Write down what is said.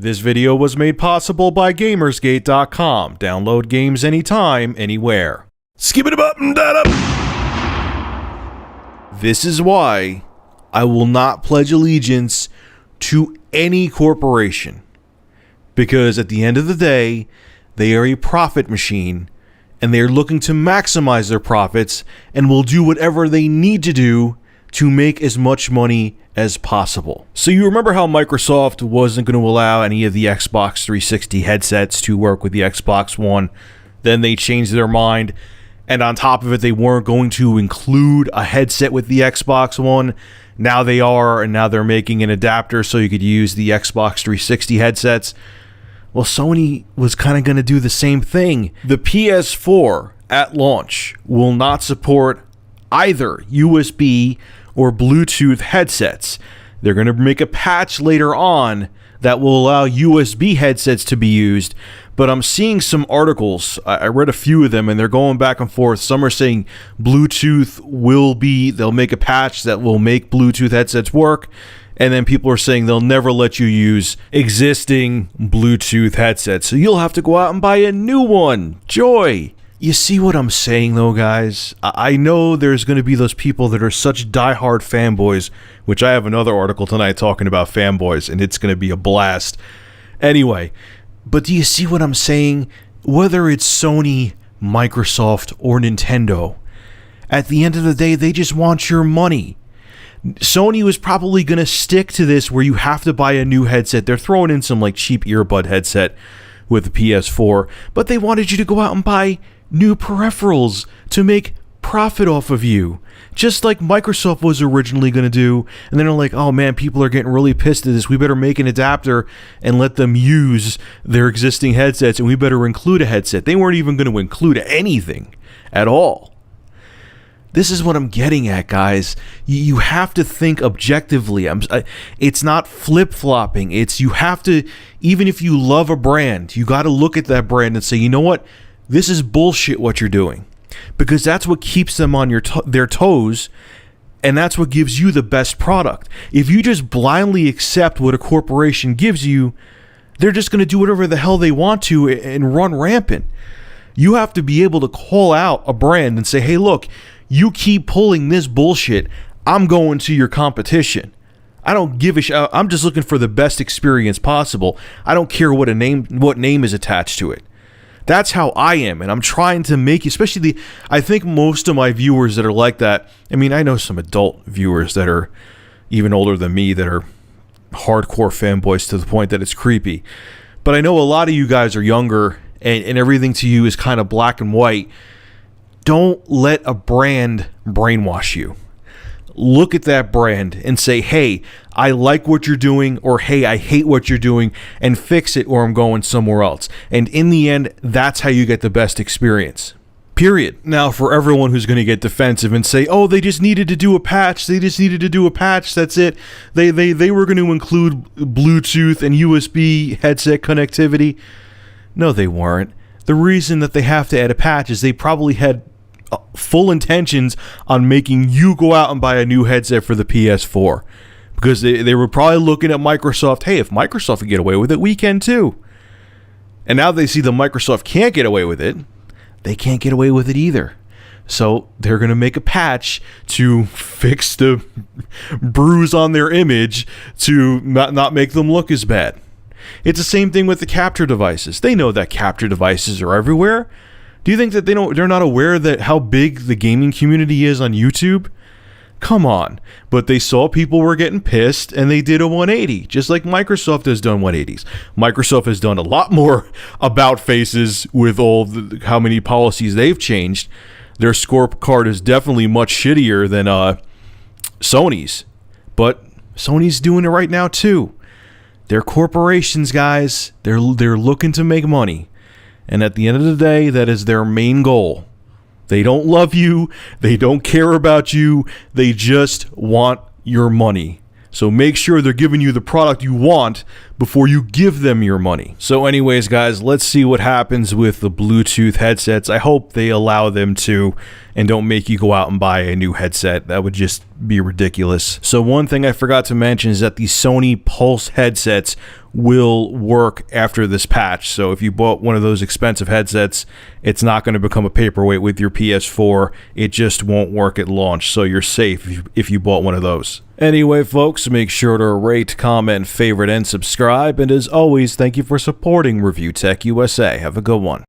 This video was made possible by GamersGate.com. Download games anytime, anywhere. Skip it up and that up. This is why I will not pledge allegiance to any corporation. Because at the end of the day, they are a profit machine, and they are looking to maximize their profits and will do whatever they need to do to make as much money as possible. So you remember how Microsoft wasn't going to allow any of the Xbox 360 headsets to work with the Xbox One? Then they changed their mind, and on top of it, they weren't going to include a headset with the Xbox One. Now they are, and now they're making an adapter so you could use the Xbox 360 headsets. Well, Sony was kind of going to do the same thing. The PS4 at launch will not support either USB or Bluetooth headsets. They're going to make a patch later on that will allow USB headsets to be used, but I'm seeing some articles, I read a few of them, and they're going back and forth. Some are saying Bluetooth they'll make a patch that will make Bluetooth headsets work, and then people are saying they'll never let you use existing Bluetooth headsets, so you'll have to go out and buy a new one. Joy! You see what I'm saying, though, guys? I know there's going to be those people that are such diehard fanboys, which I have another article tonight talking about fanboys, and it's going to be a blast. Anyway, but do you see what I'm saying? Whether it's Sony, Microsoft, or Nintendo, at the end of the day, they just want your money. Sony was probably going to stick to this where you have to buy a new headset. They're throwing in some like cheap earbud headset with the PS4, but they wanted you to go out and buy new peripherals to make profit off of you, just like Microsoft was originally going to do. And then they're like, oh man, people are getting really pissed at this, we better make an adapter and let them use their existing headsets, and we better include a headset. They weren't even going to include anything at all. This is what I'm getting at, guys. You have to think objectively. It's not flip-flopping. It's you have to, even if you love a brand, you got to look at that brand and say, you know what? This is bullshit what you're doing. Because that's what keeps them on their toes, and that's what gives you the best product. If you just blindly accept what a corporation gives you, they're just going to do whatever the hell they want to and run rampant. You have to be able to call out a brand and say, hey, look, you keep pulling this bullshit, I'm going to your competition. I don't give a shit. I'm just looking for the best experience possible. I don't care what name is attached to it. That's how I am, and I'm trying to make, especially I think most of my viewers that are like that, I mean, I know some adult viewers that are even older than me that are hardcore fanboys to the point that it's creepy. But I know a lot of you guys are younger, and everything to you is kind of black and white. Don't let a brand brainwash you. Look at that brand and say, hey, I like what you're doing, or hey, I hate what you're doing, and fix it, or I'm going somewhere else. And in the end, that's how you get the best experience. Period. Now, for everyone who's going to get defensive and say, oh, they just needed to do a patch, that's it. They were going to include Bluetooth and USB headset connectivity. No, they weren't. The reason that they have to add a patch is they probably had full intentions on making you go out and buy a new headset for the PS4, because they were probably looking at Microsoft. Hey, if Microsoft can get away with it, we can too. And now they see that Microsoft can't get away with it, they can't get away with it either. So they're going to make a patch to fix the bruise on their image to not make them look as bad. It's the same thing with the capture devices. They know that capture devices are everywhere. Do you think that they're not aware that how big the gaming community is on YouTube? Come on. But they saw people were getting pissed, and they did a 180, just like Microsoft has done 180s. Microsoft has done a lot more about faces with how many policies they've changed. Their scorecard is definitely much shittier than Sony's. But Sony's doing it right now too. They're corporations, guys. They're looking to make money. And at the end of the day, that is their main goal. They don't love you. They don't care about you. They just want your money. So make sure they're giving you the product you want, before you give them your money. So anyways, guys, let's see what happens with the Bluetooth headsets. I hope they allow them to and don't make you go out and buy a new headset. That would just be ridiculous. So one thing I forgot to mention is that the Sony Pulse headsets will work after this patch. So if you bought one of those expensive headsets, it's not going to become a paperweight with your PS4. It just won't work at launch. So you're safe if you bought one of those. Anyway, folks, make sure to rate, comment, favorite, and subscribe. And as always, thank you for supporting Review Tech USA. Have a good one.